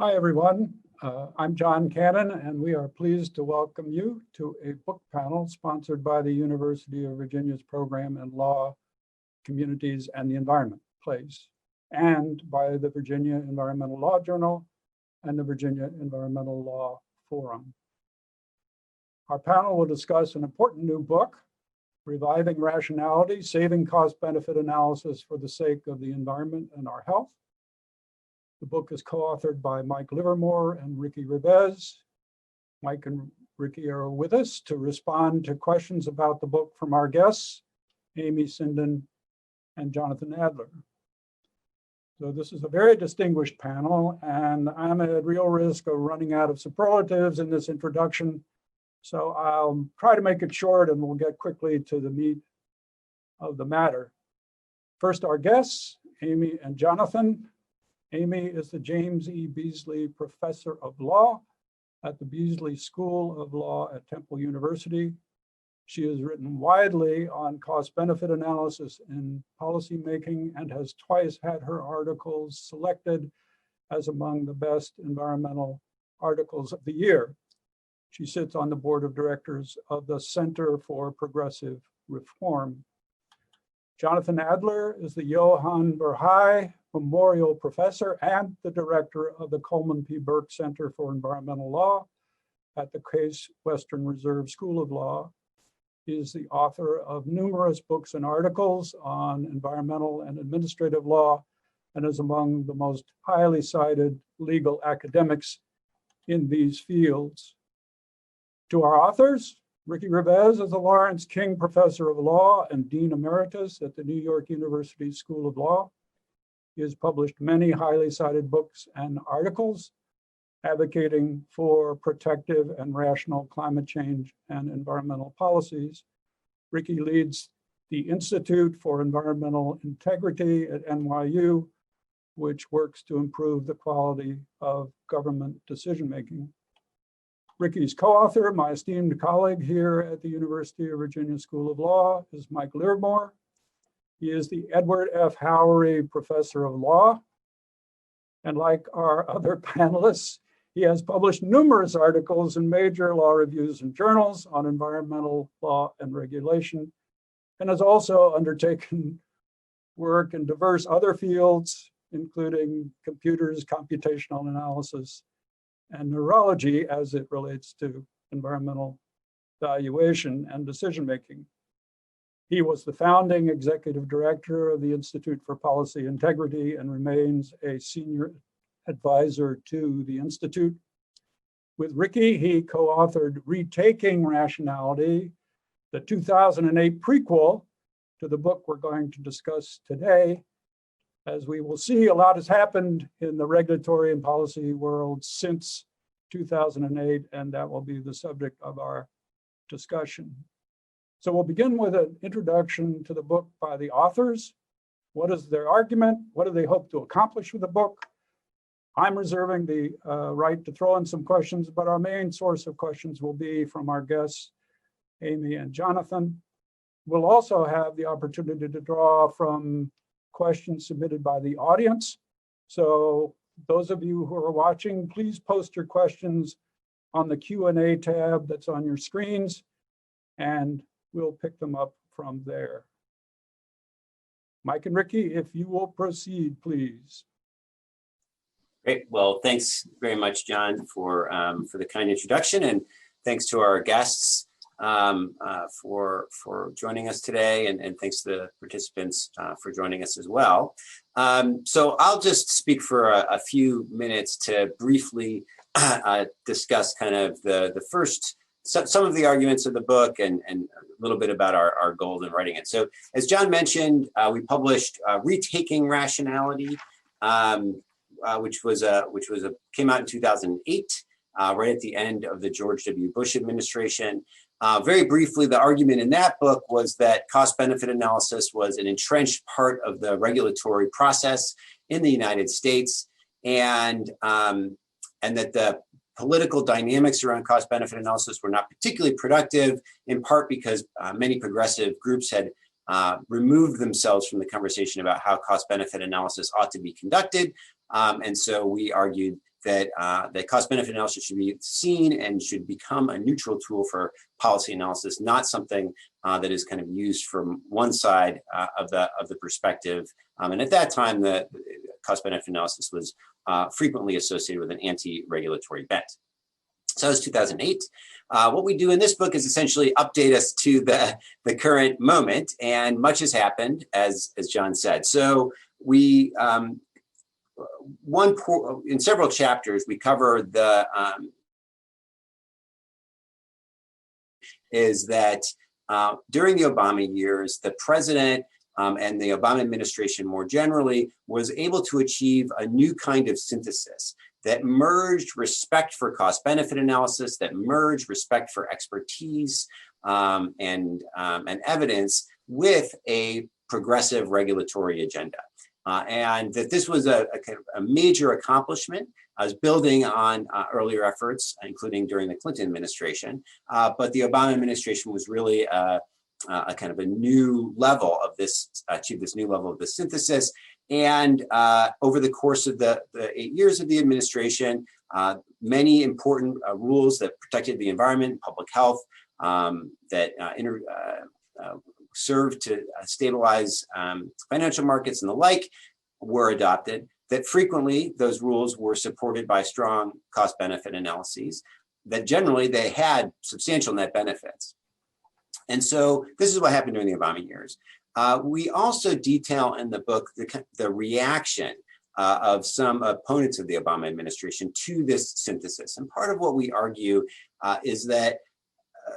Hi, everyone. I'm John Cannon, and we are pleased to welcome you to a book panel sponsored by the University of Virginia's Program in Law, Communities, and the Environment, PLACE, and by the Virginia Environmental Law Journal and the Virginia Environmental Law Forum. Our panel will discuss an important new book, Reviving Rationality, Saving Cost-Benefit Analysis for the Sake of the Environment and Our Health. The book is co-authored by Mike Livermore and Revesz. Mike and Ricky are with us to respond to questions about the book from our guests, Amy Sinden and Jonathan Adler. So this is a very distinguished panel, and I'm at real risk of running out of superlatives in this introduction. So I'll try to make it short and we'll get quickly to the meat of the matter. First, our guests, Amy and Jonathan. Amy is the James E. Beasley Professor of Law at the Beasley School of Law at Temple University. She has written widely on cost-benefit analysis in policymaking and has twice had her articles selected as among the best environmental articles of the year. She sits on the board of directors of the Center for Progressive Reform. Jonathan Adler is the Johann Verhey Memorial Professor and the Director of the Coleman P. Burke Center for Environmental Law at the Case Western Reserve School of Law. He is the author of numerous books and articles on environmental and administrative law and is among the most highly cited legal academics in these fields. To our authors, Revesz is the Lawrence King Professor of Law and Dean Emeritus at the New York University School of Law. He has published many highly cited books and articles advocating for protective and rational climate change and environmental policies. Ricky leads the Institute for Environmental Integrity at NYU, which works to improve the quality of government decision-making. Ricky's co-author, my esteemed colleague here at the University of Virginia School of Law, is Mike Livermore. He is the Edward F. Howery Professor of Law. And like our other panelists, he has published numerous articles in major law reviews and journals on environmental law and regulation, and has also undertaken work in diverse other fields, including computers, computational analysis, and neurology as it relates to environmental valuation and decision-making. He was the founding executive director of the Institute for Policy Integrity and remains a senior advisor to the Institute. With Ricky, he co-authored Retaking Rationality, the 2008 prequel to the book we're going to discuss today. As we will see, a lot has happened in the regulatory and policy world since 2008, and that will be the subject of our discussion. So we'll begin with an introduction to the book by the authors. What is their argument? What do they hope to accomplish with the book? I'm reserving the right to throw in some questions, but our main source of questions will be from our guests, Amy and Jonathan. We'll also have the opportunity to draw from questions submitted by the audience. So those of you who are watching, please post your questions on the Q&A tab that's on your screens, and we'll pick them up from there. Mike and Ricky, if you will proceed, please. Great. Well, thanks very much, John, for the kind introduction, and thanks to our guests for joining us today, and thanks to the participants for joining us as well. So I'll just speak for a few minutes to briefly discuss kind of the first, some of the arguments of the book and a little bit about our goals in writing it. So as John mentioned, we published Retaking Rationality, which came out in 2008, right at the end of the George W. Bush administration. Very briefly, the argument in that book was that cost-benefit analysis was an entrenched part of the regulatory process in the United States, and that the political dynamics around cost-benefit analysis were not particularly productive, in part because many progressive groups had removed themselves from the conversation about how cost-benefit analysis ought to be conducted. And so we argued that cost-benefit analysis should be seen and should become a neutral tool for policy analysis, not something that is kind of used from one side of the perspective. And at that time, the cost-benefit analysis was frequently associated with an anti-regulatory bent. So that was 2008. What we do in this book is essentially update us to the current moment, and much has happened, as John said. So we in several chapters we cover the is that during the Obama years, the president and the Obama administration more generally was able to achieve a new kind of synthesis that merged respect for cost-benefit analysis, that merged respect for expertise and evidence with a progressive regulatory agenda. And that this was a major accomplishment. I was building on earlier efforts, including during the Clinton administration, but the Obama administration was really a kind of a new level of this, achieved this new level of the synthesis. And over the course of the 8 years of the administration, many important rules that protected the environment, public health, that served to stabilize financial markets and the like were adopted, that frequently those rules were supported by strong cost-benefit analyses, that generally they had substantial net benefits. And so this is what happened during the Obama years. We also detail in the book the reaction of some opponents of the Obama administration to this synthesis. And part of what we argue is that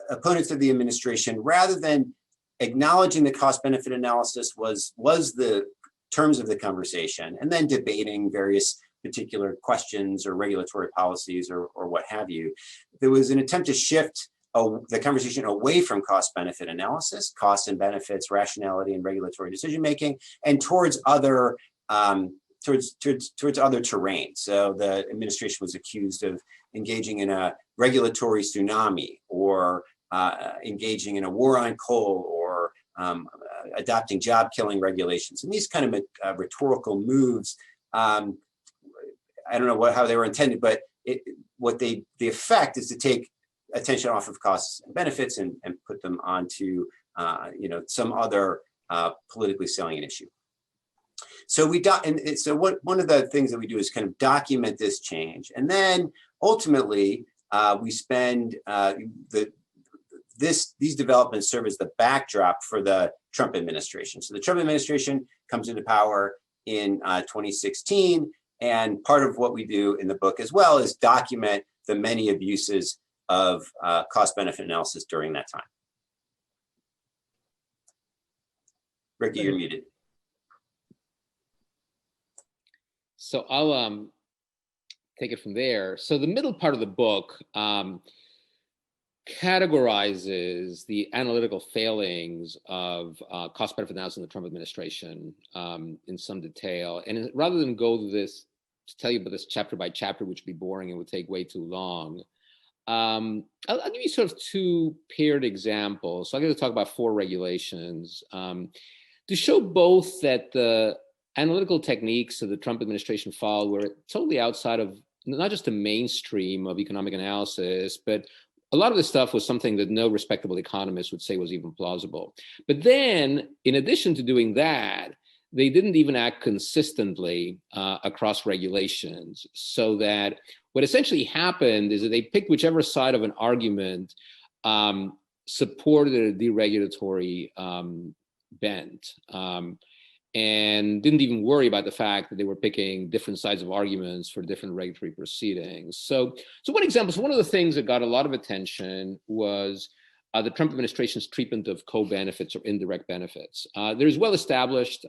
opponents of the administration, rather than acknowledging the cost-benefit analysis was the terms of the conversation, and then debating various particular questions or regulatory policies or what have you, there was an attempt to shift the conversation away from cost-benefit analysis, costs and benefits, rationality, and regulatory decision-making, and towards other towards other terrain. So the administration was accused of engaging in a regulatory tsunami, or engaging in a war on coal, or adopting job-killing regulations. And these kind of rhetorical moves, I don't know how they were intended, but the effect is to take attention off of costs and benefits and put them onto some other politically salient issue. So one of the things that we do is kind of document this change, and then ultimately we spend these developments serve as the backdrop for the Trump administration. So the Trump administration comes into power in 2016, and part of what we do in the book as well is document the many abuses of cost-benefit analysis during that time. Ricky, you're muted. So I'll take it from there. So the middle part of the book categorizes the analytical failings of cost-benefit analysis in the Trump administration in some detail. And rather than to tell you about this chapter by chapter, which would be boring and would take way too long, I'll give you sort of two paired examples. So I'm going to talk about 4 regulations to show both that the analytical techniques of the Trump administration followed were totally outside of not just the mainstream of economic analysis, but a lot of this stuff was something that no respectable economist would say was even plausible. But then, in addition to doing that, they didn't even act consistently across regulations, so that what essentially happened is that they picked whichever side of an argument supported a deregulatory bent, and didn't even worry about the fact that they were picking different sides of arguments for different regulatory proceedings. So one example, so one of the things that got a lot of attention was the Trump administration's treatment of co-benefits or indirect benefits. There's well-established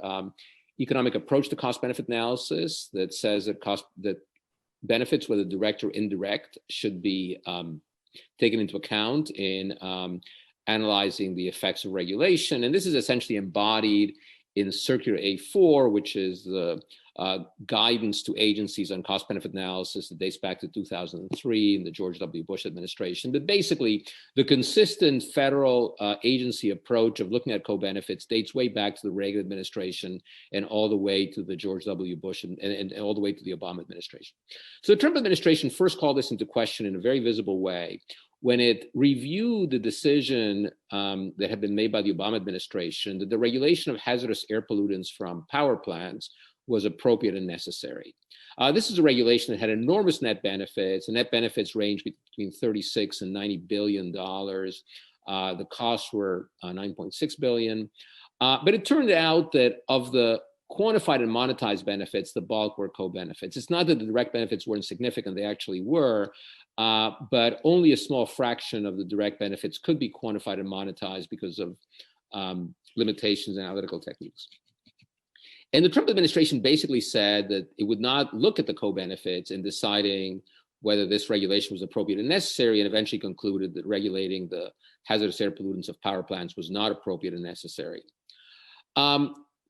economic approach to cost-benefit analysis that says that benefits, whether direct or indirect, should be taken into account in analyzing the effects of regulation. And this is essentially embodied in Circular A4, which is the guidance to agencies on cost-benefit analysis that dates back to 2003 in the George W. Bush administration. But basically, the consistent federal agency approach of looking at co-benefits dates way back to the Reagan administration and all the way to the George W. Bush and all the way to the Obama administration. So the Trump administration first called this into question in a very visible way when it reviewed the decision that had been made by the Obama administration that the regulation of hazardous air pollutants from power plants was appropriate and necessary. This is a regulation that had enormous net benefits. The net benefits range between $36 and $90 billion. The costs were $9.6 billion. But it turned out that of the quantified and monetized benefits, the bulk were co-benefits. It's not that the direct benefits weren't significant, they actually were, but only a small fraction of the direct benefits could be quantified and monetized because of limitations in analytical techniques. And the Trump administration basically said that it would not look at the co-benefits in deciding whether this regulation was appropriate and necessary, and eventually concluded that regulating the hazardous air pollutants of power plants was not appropriate and necessary.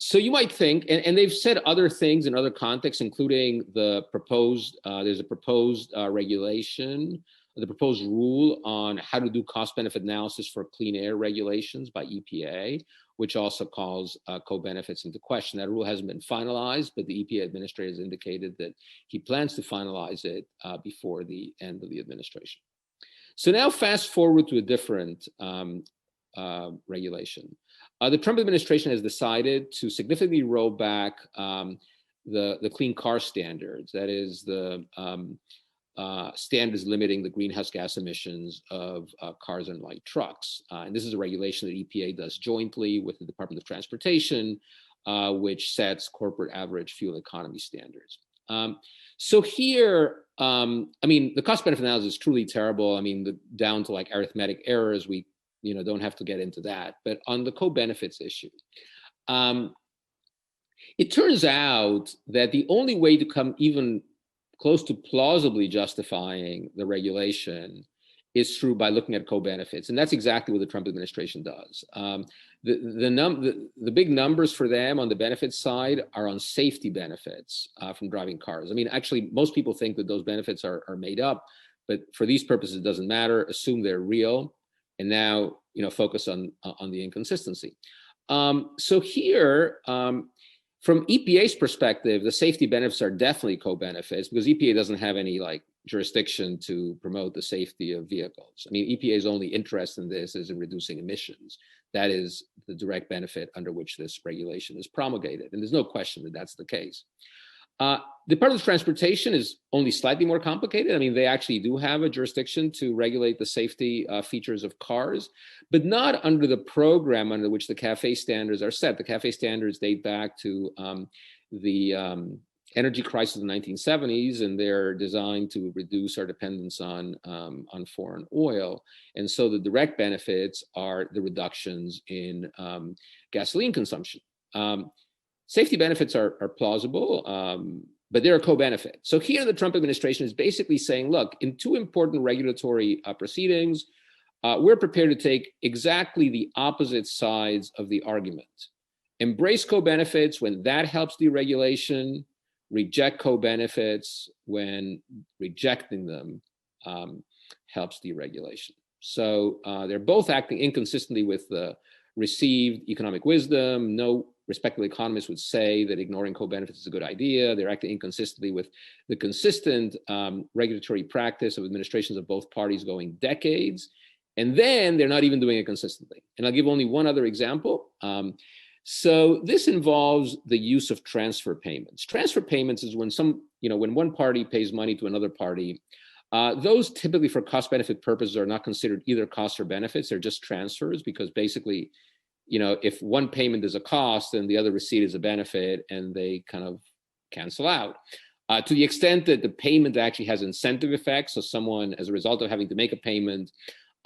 So you might think, and they've said other things in other contexts, including the proposed, there's a proposed regulation, the proposed rule on how to do cost-benefit analysis for clean air regulations by EPA, which also calls co-benefits into question. That rule hasn't been finalized, but the EPA administrator has indicated that he plans to finalize it before the end of the administration. So now fast forward to a different regulation. The Trump administration has decided to significantly roll back the clean car standards, that is the standards limiting the greenhouse gas emissions of cars and light trucks. And this is a regulation that EPA does jointly with the Department of Transportation, which sets corporate average fuel economy standards. So here, I mean, the cost benefit analysis is truly terrible. I mean, down to like arithmetic errors, we don't have to get into that. But on the co-benefits issue, it turns out that the only way to come even close to plausibly justifying the regulation is by looking at co-benefits. And that's exactly what the Trump administration does. The big numbers for them on the benefits side are on safety benefits from driving cars. I mean, actually, most people think that those benefits are made up, but for these purposes, it doesn't matter. Assume they're real, and now focus on the inconsistency. So here, from EPA's perspective, the safety benefits are definitely co-benefits because EPA doesn't have any jurisdiction to promote the safety of vehicles. I mean, EPA's only interest in this is in reducing emissions. That is the direct benefit under which this regulation is promulgated. And there's no question that that's the case. The Department of Transportation is only slightly more complicated. I mean, they actually do have a jurisdiction to regulate the safety features of cars, but not under the program under which the CAFE standards are set. The CAFE standards date back to the energy crisis of the 1970s, and they're designed to reduce our dependence on foreign oil. And so the direct benefits are the reductions in gasoline consumption. Safety benefits are plausible, but they're a co-benefit. So here the Trump administration is basically saying, look, in two important regulatory proceedings, we're prepared to take exactly the opposite sides of the argument. Embrace co-benefits when that helps deregulation, reject co-benefits when rejecting them helps deregulation. So they're both acting inconsistently with the received economic wisdom. No respectable economists would say that ignoring co-benefits is a good idea. They're acting inconsistently with the consistent regulatory practice of administrations of both parties going decades. And then they're not even doing it consistently. And I'll give only one other example. So this involves the use of transfer payments. Transfer payments is when when one party pays money to another party. Those typically for cost benefit purposes are not considered either costs or benefits. They're just transfers because basically, if one payment is a cost and the other receipt is a benefit, and they kind of cancel out. To the extent that the payment actually has incentive effects, so someone, as a result of having to make a payment,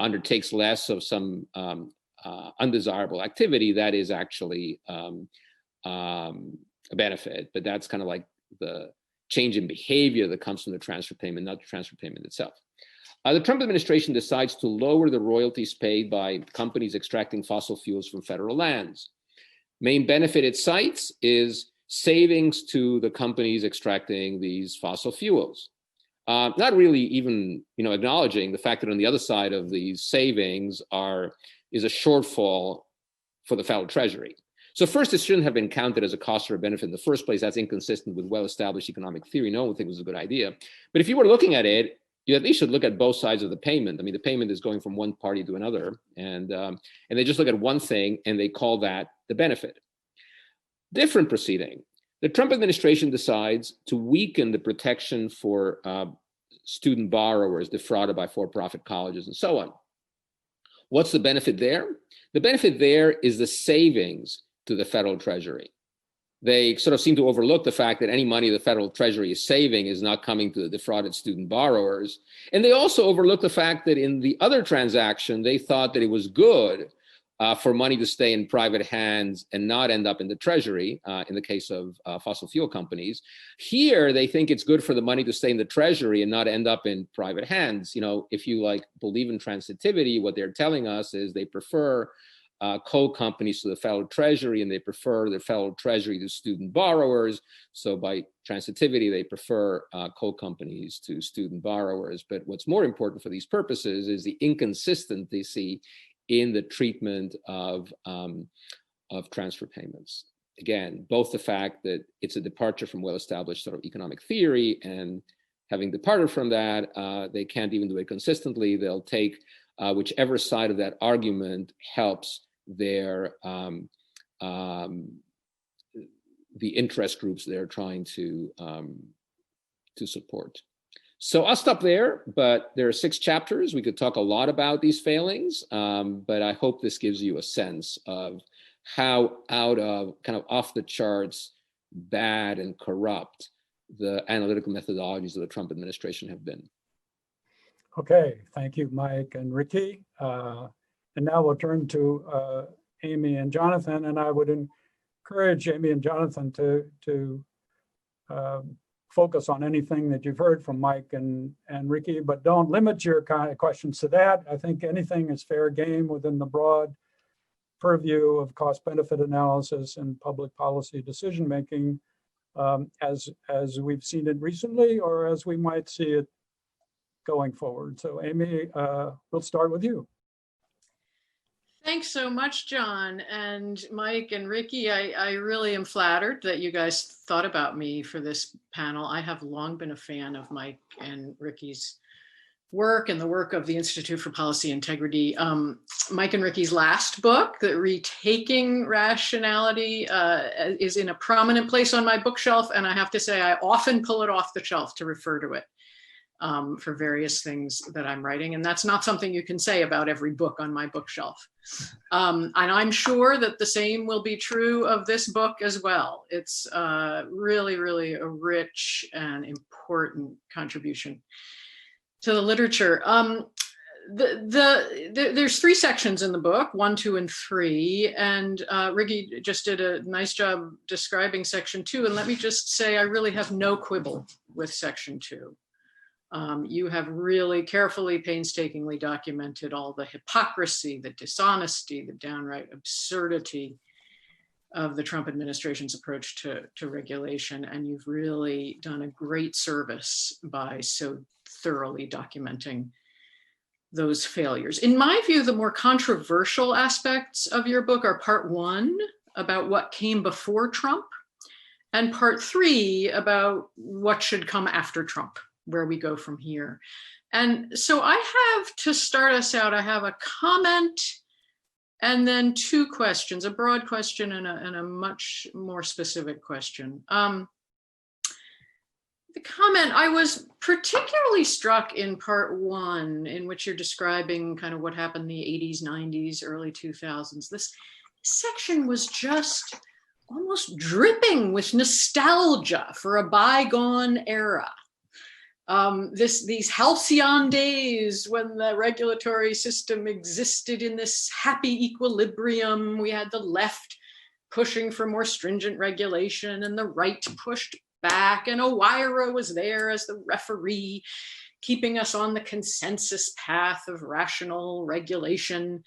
undertakes less of some undesirable activity, that is actually a benefit. But that's kind of like the change in behavior that comes from the transfer payment, not the transfer payment itself. The Trump administration decides to lower the royalties paid by companies extracting fossil fuels from federal lands. Main benefit it cites is savings to the companies extracting these fossil fuels. Not really even, acknowledging the fact that on the other side of these savings is a shortfall for the federal treasury. So first, it shouldn't have been counted as a cost or a benefit in the first place. That's inconsistent with well-established economic theory. No one would think it was a good idea. But if you were looking at it, you at least should look at both sides of the payment. I mean, the payment is going from one party to another, and they just look at one thing and they call that the benefit. Different proceeding. The Trump administration decides to weaken the protection for student borrowers defrauded by for-profit colleges and so on. What's the benefit there? The benefit there is the savings to the federal treasury. They sort of seem to overlook the fact that any money the federal treasury is saving is not coming to the defrauded student borrowers. And they also overlook the fact that in the other transaction, they thought that it was good for money to stay in private hands and not end up in the treasury, in the case of fossil fuel companies. Here, they think it's good for the money to stay in the treasury and not end up in private hands. If you believe in transitivity, what they're telling us is they prefer coal companies to the federal treasury, and they prefer the federal treasury to student borrowers. So by transitivity, they prefer coal companies to student borrowers. But what's more important for these purposes is the inconsistency in the treatment of transfer payments. Again, both the fact that it's a departure from well-established sort of economic theory, and having departed from that, they can't even do it consistently. They'll take whichever side of that argument helps their the interest groups they're trying to support. So I'll stop there, but there are 6 chapters. We could talk a lot about these failings, but I hope this gives you a sense of how out of kind of off the charts, bad and corrupt the analytical methodologies of the Trump administration have been. Okay, thank you, Mike and Ricky. And now we'll turn to Amy and Jonathan, and I would encourage Amy and Jonathan to focus on anything that you've heard from Mike and Ricky, but don't limit your kind of questions to that. I think anything is fair game within the broad purview of cost-benefit analysis and public policy decision-making, as we've seen it recently, or as we might see it going forward. So Amy, we'll start with you. Thanks so much, John and Mike and Ricky. I really am flattered that you guys thought about me for this panel. I have long been a fan of Mike and Ricky's work and the work of the Institute for Policy Integrity. Mike and Ricky's last book, The Retaking Rationality, is in a prominent place on my bookshelf, and I have to say I often pull it off the shelf to refer to it for various things that I'm writing. And that's not something you can say about every book on my bookshelf. And I'm sure that the same will be true of this book as well. It's really, really a rich and important contribution to the literature. There's 3 sections in the book, 1, 2, and 3. And Ricky just did a nice job describing section 2. And let me just say, I really have no quibble with section 2. You have really carefully, painstakingly documented all the hypocrisy, the dishonesty, the downright absurdity of the Trump administration's approach to regulation. And you've really done a great service by so thoroughly documenting those failures. In my view, the more controversial aspects of your book are part 1, about what came before Trump, and part 3, about what should come after Trump, where we go from here. And so I have, to start us out, I have a comment and then 2 questions, a broad question and a much more specific question. The comment, I was particularly struck in part 1, in which you're describing kind of what happened in the 80s, 90s, early 2000s. This section was just almost dripping with nostalgia for a bygone era. These halcyon days when the regulatory system existed in this happy equilibrium. We had the left pushing for more stringent regulation and the right pushed back, and O'Wira was there as the referee, keeping us on the consensus path of rational regulation.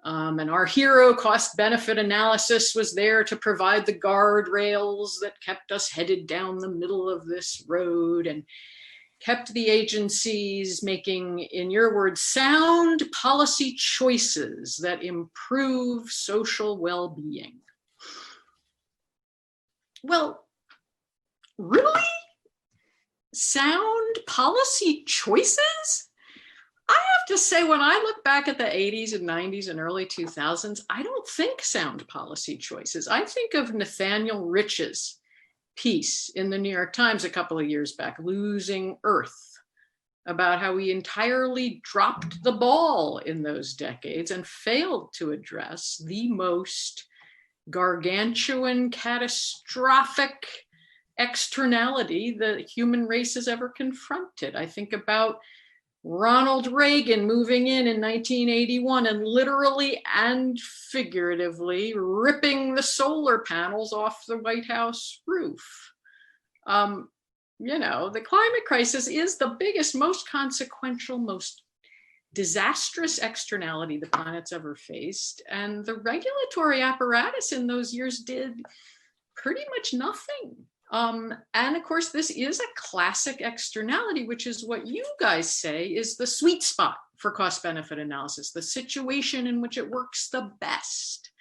And our hero cost benefit analysis was there to provide the guardrails that kept us headed down the middle of this road and kept the agencies making, in your words, sound policy choices that improve social well-being. Well, really? Sound policy choices? I have to say, when I look back at the 80s and 90s and early 2000s, I don't think sound policy choices. I think of Nathaniel Rich's piece in the New York Times a couple of years back, Losing Earth, about how we entirely dropped the ball in those decades and failed to address the most gargantuan, catastrophic externality the human race has ever confronted. I think about Ronald Reagan moving in 1981 and literally and figuratively ripping the solar panels off the White House roof. You know, the climate crisis is the biggest, most consequential, most disastrous externality the planet's ever faced. And the regulatory apparatus in those years did pretty much nothing. And of course, this is a classic externality, which is what you guys say is the sweet spot for cost-benefit analysis, the situation in which it works the best.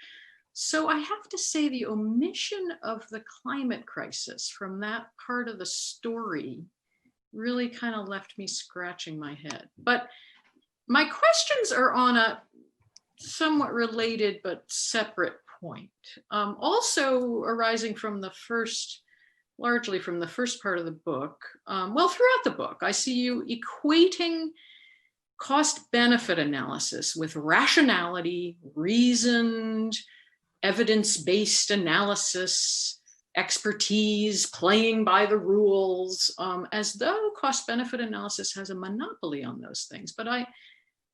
So I have to say the omission of the climate crisis from that part of the story really kind of left me scratching my head. But my questions are on a somewhat related but separate point, also arising from largely from the first part of the book. Well, throughout the book, I see you equating cost-benefit analysis with rationality, reasoned, evidence-based analysis, expertise, playing by the rules, as though cost-benefit analysis has a monopoly on those things. But I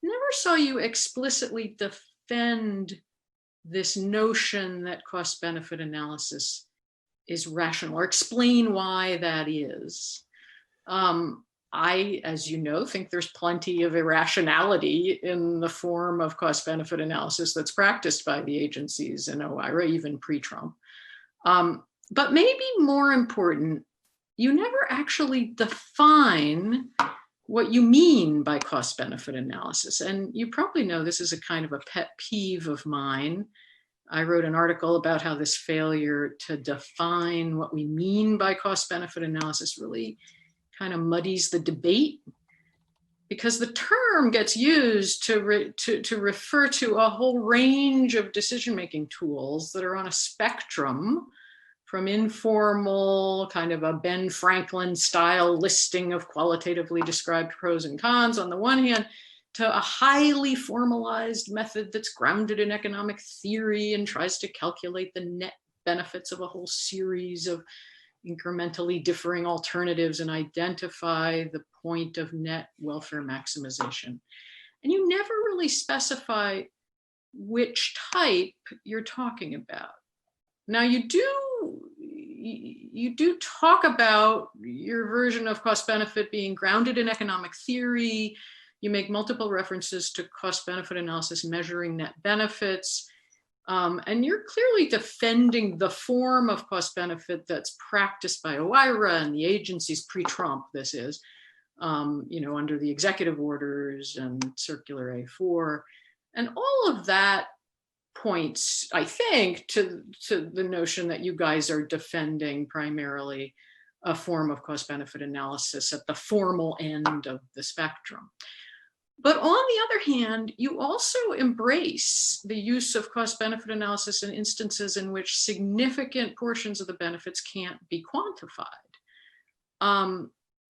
never saw you explicitly defend this notion that cost-benefit analysis is rational, or explain why that is. I, as you know, think there's plenty of irrationality in the form of cost-benefit analysis that's practiced by the agencies in OIRA, even pre-Trump. But maybe more important, you never actually define what you mean by cost-benefit analysis. And you probably know this is a kind of a pet peeve of mine. I wrote an article about how this failure to define what we mean by cost-benefit analysis really kind of muddies the debate, because the term gets used to refer to a whole range of decision-making tools that are on a spectrum from informal, kind of a Ben Franklin style listing of qualitatively described pros and cons on the one hand, to a highly formalized method that's grounded in economic theory and tries to calculate the net benefits of a whole series of incrementally differing alternatives and identify the point of net welfare maximization. And you never really specify which type you're talking about. Now you do talk about your version of cost benefit being grounded in economic theory. You make multiple references to cost-benefit analysis measuring net benefits. And you're clearly defending the form of cost-benefit that's practiced by OIRA and the agencies pre-Trump, this is, under the executive orders and Circular A4. And all of that points, I think, to the notion that you guys are defending primarily a form of cost-benefit analysis at the formal end of the spectrum. But on the other hand, you also embrace the use of cost-benefit analysis in instances in which significant portions of the benefits can't be quantified.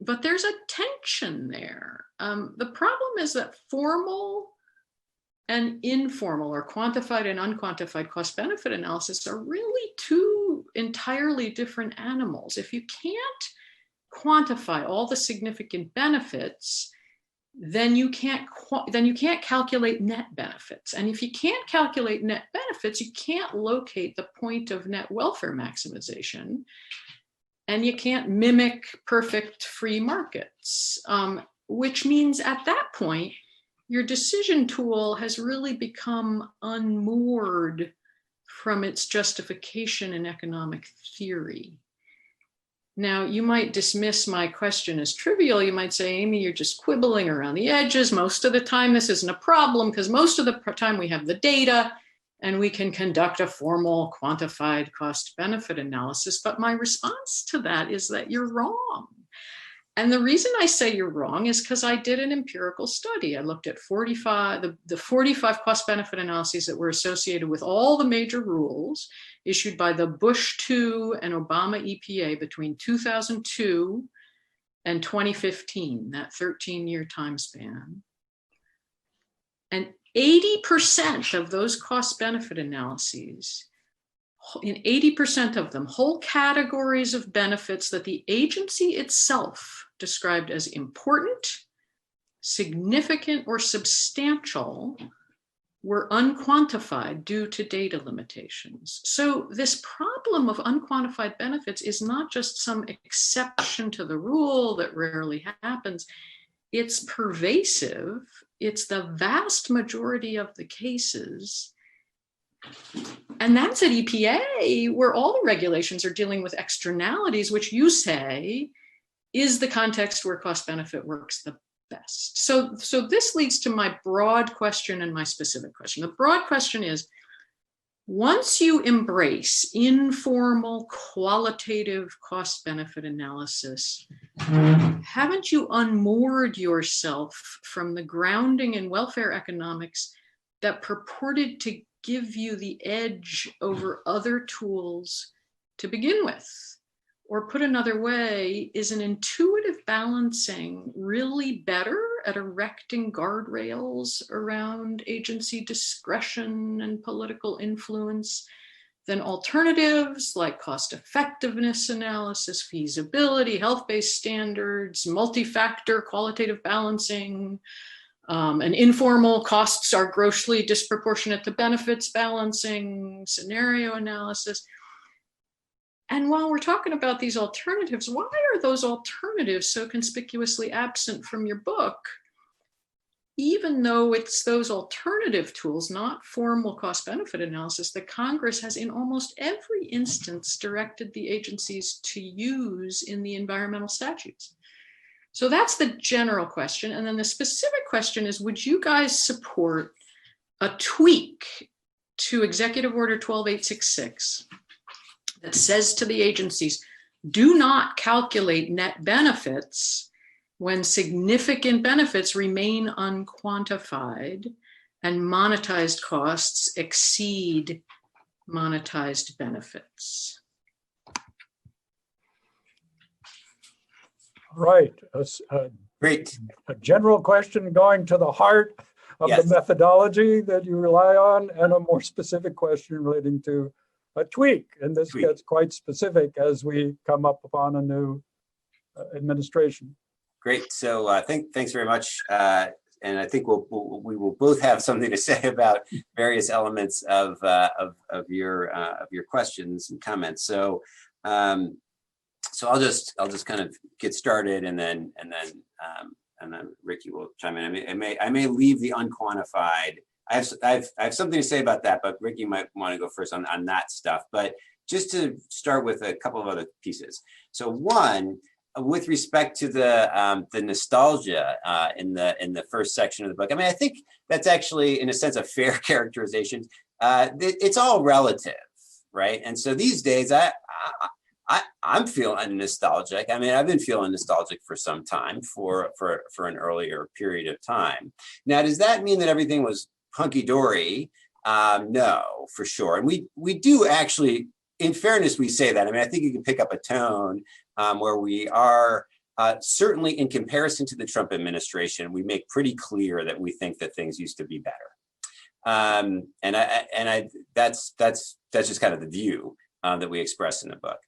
But there's a tension there. The problem is that formal and informal, or quantified and unquantified cost-benefit analysis are really two entirely different animals. If you can't quantify all the significant benefits, then you can't calculate net benefits. And if you can't calculate net benefits, you can't locate the point of net welfare maximization, and you can't mimic perfect free markets, which means at that point, your decision tool has really become unmoored from its justification in economic theory. Now, you might dismiss my question as trivial. You might say, Amy, you're just quibbling around the edges. Most of the time, this isn't a problem because most of the time we have the data and we can conduct a formal quantified cost-benefit analysis. But my response to that is that you're wrong. And the reason I say you're wrong is because I did an empirical study. I looked at 45, the 45 cost-benefit analyses that were associated with all the major rules issued by the Bush II and Obama EPA between 2002 and 2015, that 13-year time span. And 80% of those cost-benefit analyses, in 80% of them, whole categories of benefits that the agency itself described as important, significant, or substantial were unquantified due to data limitations. So this problem of unquantified benefits is not just some exception to the rule that rarely happens. It's pervasive. It's the vast majority of the cases. And that's at EPA, where all the regulations are dealing with externalities, which you say is the context where cost benefit works the best. So this leads to my broad question and my specific question. The broad question is, once you embrace informal qualitative cost benefit analysis, haven't you unmoored yourself from the grounding in welfare economics that purported to give you the edge over other tools to begin with? Or put another way, is an intuitive balancing really better at erecting guardrails around agency discretion and political influence than alternatives like cost effectiveness analysis, feasibility, health-based standards, multi-factor qualitative balancing, and informal costs are grossly disproportionate to benefits balancing, scenario analysis? And while we're talking about these alternatives, why are those alternatives so conspicuously absent from your book? Even though it's those alternative tools, not formal cost benefit analysis, that Congress has in almost every instance directed the agencies to use in the environmental statutes. So that's the general question. And then the specific question is, would you guys support a tweak to Executive Order 12866 that says to the agencies, do not calculate net benefits when significant benefits remain unquantified and monetized costs exceed monetized benefits? Right. Great. A general question going to the heart of Yes. the methodology that you rely on, and a more specific question relating to a tweak. And this Tweak. gets quite specific as we come up upon a new administration. Great. So thanks very much. And I think we will both have something to say about various elements of your questions and comments. So I'll just kind of get started, and then Ricky will chime in. I may leave the unquantified. I have something to say about that, but Ricky might want to go first on that stuff. But just to start with a couple of other pieces. So one, with respect to the nostalgia in the first section of the book, I mean, I think that's actually, in a sense, a fair characterization. It's all relative, right? And so these days, I'm feeling nostalgic. I mean, I've been feeling nostalgic for some time for an earlier period of time. Now, does that mean that everything was hunky-dory? No, for sure. And we do actually, in fairness, we say that. I mean, I think you can pick up a tone where we are certainly, in comparison to the Trump administration, we make pretty clear that we think that things used to be better. That's just kind of the view that we express in the book.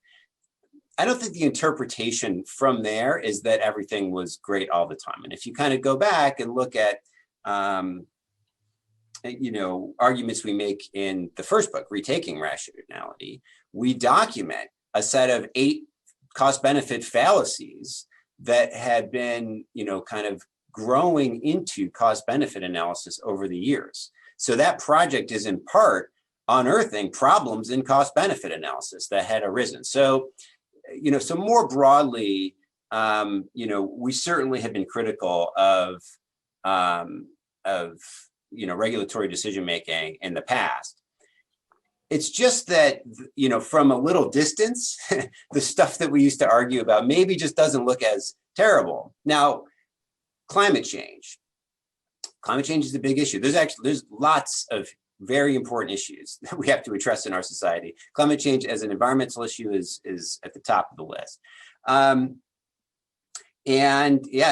I don't think the interpretation from there is that everything was great all the time. And if you kind of go back and look at, arguments we make in the first book, Retaking Rationality, we document a set of 8 cost benefit fallacies that had been, kind of growing into cost benefit analysis over the years. So that project is in part unearthing problems in cost benefit analysis that had arisen. So, so more broadly, we certainly have been critical of regulatory decision making in the past. It's just that, from a little distance, the stuff that we used to argue about maybe just doesn't look as terrible. Now, climate change. Climate change is a big issue. There's lots of very important issues that we have to address in our society. Climate change as an environmental issue is at the top of the list. And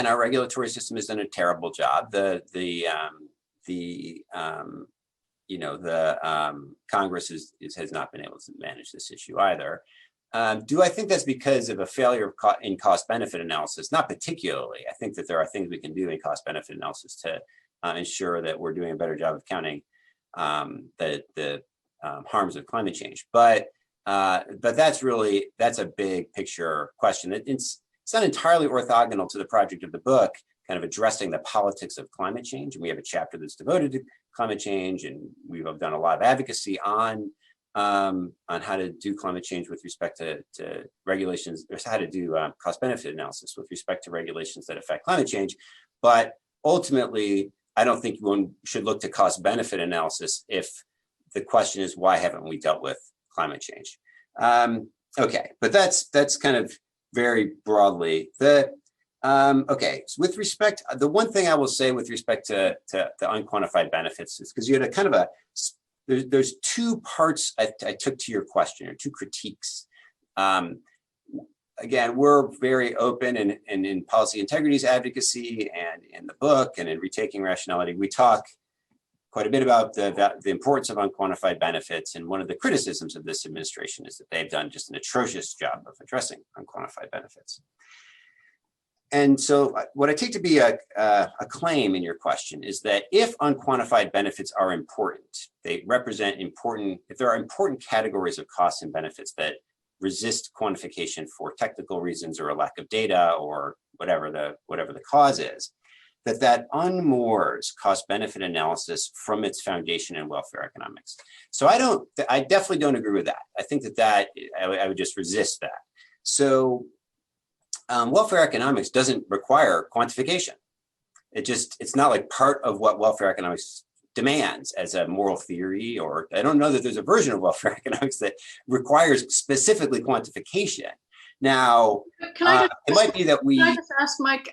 our regulatory system has done a terrible job. Congress has not been able to manage this issue either. Do I think that's because of a failure in cost benefit analysis? Not particularly. I think that there are things we can do in cost benefit analysis to ensure that we're doing a better job of counting the harms of climate change. But that's a big picture question. It's not entirely orthogonal to the project of the book, kind of addressing the politics of climate change. And we have a chapter that's devoted to climate change, and we've done a lot of advocacy on how to do climate change with respect to regulations, or how to do cost benefit analysis with respect to regulations that affect climate change. But ultimately, I don't think one should look to cost benefit analysis if the question is, why haven't we dealt with climate change? Okay, but that's kind of very broadly. Okay, so with respect, the one thing I will say with respect to the unquantified benefits is because you had a kind of there's two parts I took to your question, or two critiques. Again, we're very open and in policy integrities advocacy and in the book and in Retaking Rationality, we talk quite a bit about the importance of unquantified benefits. And one of the criticisms of this administration is that they've done just an atrocious job of addressing unquantified benefits. And so what I take to be a claim in your question is that if unquantified benefits are important, they represent if there are important categories of costs and benefits that resist quantification for technical reasons or a lack of data or whatever the cause is, that unmoors cost benefit analysis from its foundation in welfare economics. So I definitely don't agree with that. I think that I would just resist that. So welfare economics doesn't require quantification. It's not like part of what welfare economics demands as a moral theory, or I don't know that there's a version of welfare economics that requires specifically quantification. Now, it might be that we. Can I just ask, Mike,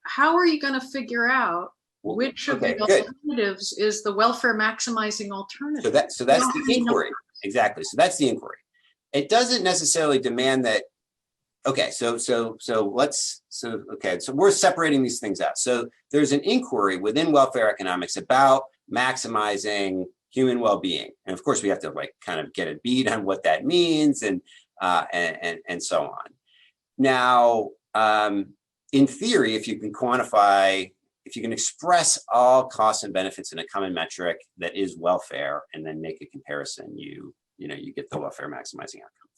how are you going to figure out which of the alternatives is the welfare maximizing alternative? So that's the inquiry. Exactly. So that's the inquiry. It doesn't necessarily demand that. Okay, so we're separating these things out. So there's an inquiry within welfare economics about maximizing human well-being, and of course we have to kind of get a beat on what that means and so on. Now, in theory, if you can express all costs and benefits in a common metric that is welfare, and then make a comparison, you get the welfare maximizing outcome.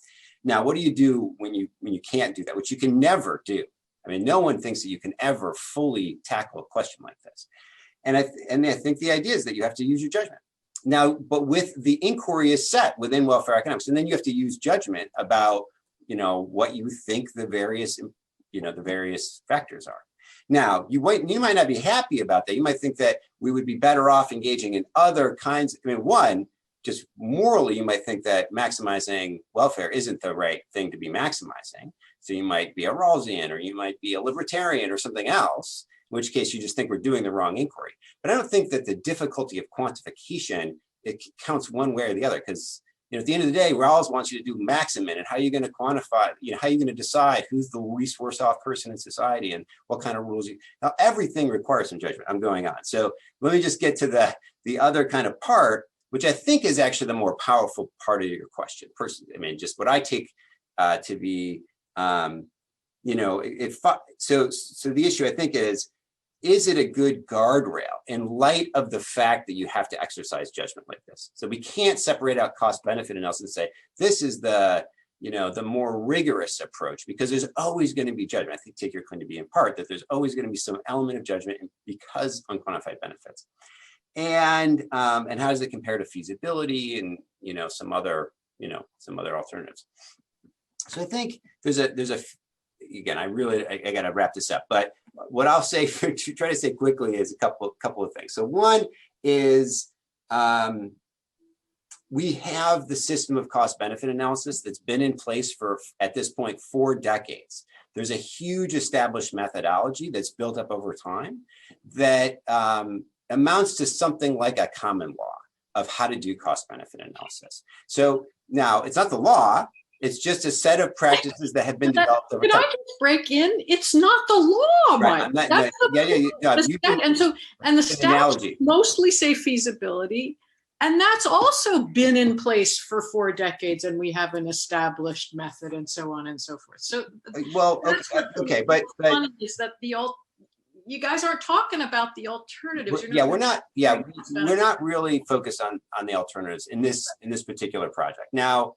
Now, what do you do when you can't do that, which you can never do? I mean, no one thinks that you can ever fully tackle a question like this. And I think the idea is that you have to use your judgment. Now, but with the inquiry is set within welfare economics, and then you have to use judgment about, what you think the various factors are. Now, you might not be happy about that. You might think that we would be better off engaging in other kinds. Just morally, you might think that maximizing welfare isn't the right thing to be maximizing. So you might be a Rawlsian, or you might be a libertarian or something else, in which case you just think we're doing the wrong inquiry. But I don't think that the difficulty of quantification, it counts one way or the other, because at the end of the day, Rawls wants you to do maximum, and how are you going to quantify, how are you going to decide who's the least worse off person in society and what kind of rules now everything requires some judgment. I'm going on. So let me just get to the other kind of part, which I think is actually the more powerful part of your question. Personally, just what I take to be, so the issue I think is it a good guardrail in light of the fact that you have to exercise judgment like this? So we can't separate out cost benefit analysis and say, this is the the more rigorous approach, because there's always going to be judgment. I think take your claim to be in part that there's always going to be some element of judgment because unquantified benefits. And how does it compare to feasibility and some other alternatives? So I think there's a again, I got to wrap this up, but what I'll say try to say quickly is a couple of things. So one is we have the system of cost benefit analysis that's been in place for, at this point, 4 decades. There's a huge established methodology that's built up over time that amounts to something like a common law of how to do cost benefit analysis. So now it's not the law, it's just a set of practices that have been developed over time. Can I just break in? It's not the law, Right, Mike. And the statutes mostly say feasibility. And that's also been in place for 4 decades, and we have an established method and so on and so forth. So, well, okay, but is that you guys aren't talking about the alternatives. We're not really focused on the alternatives in this particular project. Now,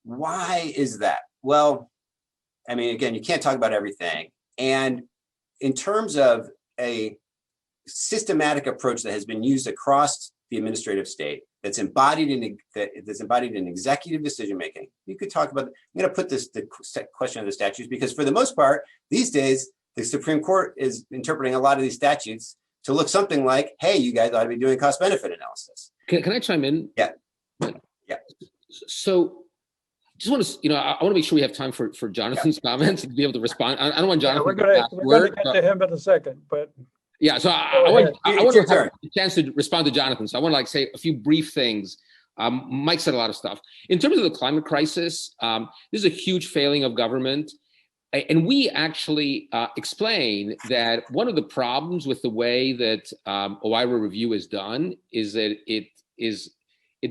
why is that? Well, I mean, again, you can't talk about everything. And in terms of a systematic approach that has been used across the administrative state, that's embodied in executive decision making. You could talk about. I'm going to put the question of the statutes because, for the most part, these days the Supreme Court is interpreting a lot of these statutes to look something like, "Hey, you guys ought to be doing cost benefit analysis." Can I chime in? Yeah. So, just want to, I want to make sure we have time for Jonathan's comments and be able to respond. I don't want Jonathan. We're going to get to him in a second, but. Yeah, so I want to have a chance to respond to Jonathan. So I want to say a few brief things. Mike said a lot of stuff. In terms of the climate crisis, this is a huge failing of government. And we actually explain that one of the problems with the way that OIRA review is done is that it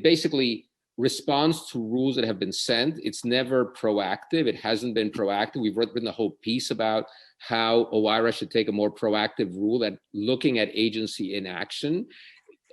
basically responds to rules that have been sent. It's never proactive. It hasn't been proactive. We've written a whole piece about how OIRA should take a more proactive rule at looking at agency inaction.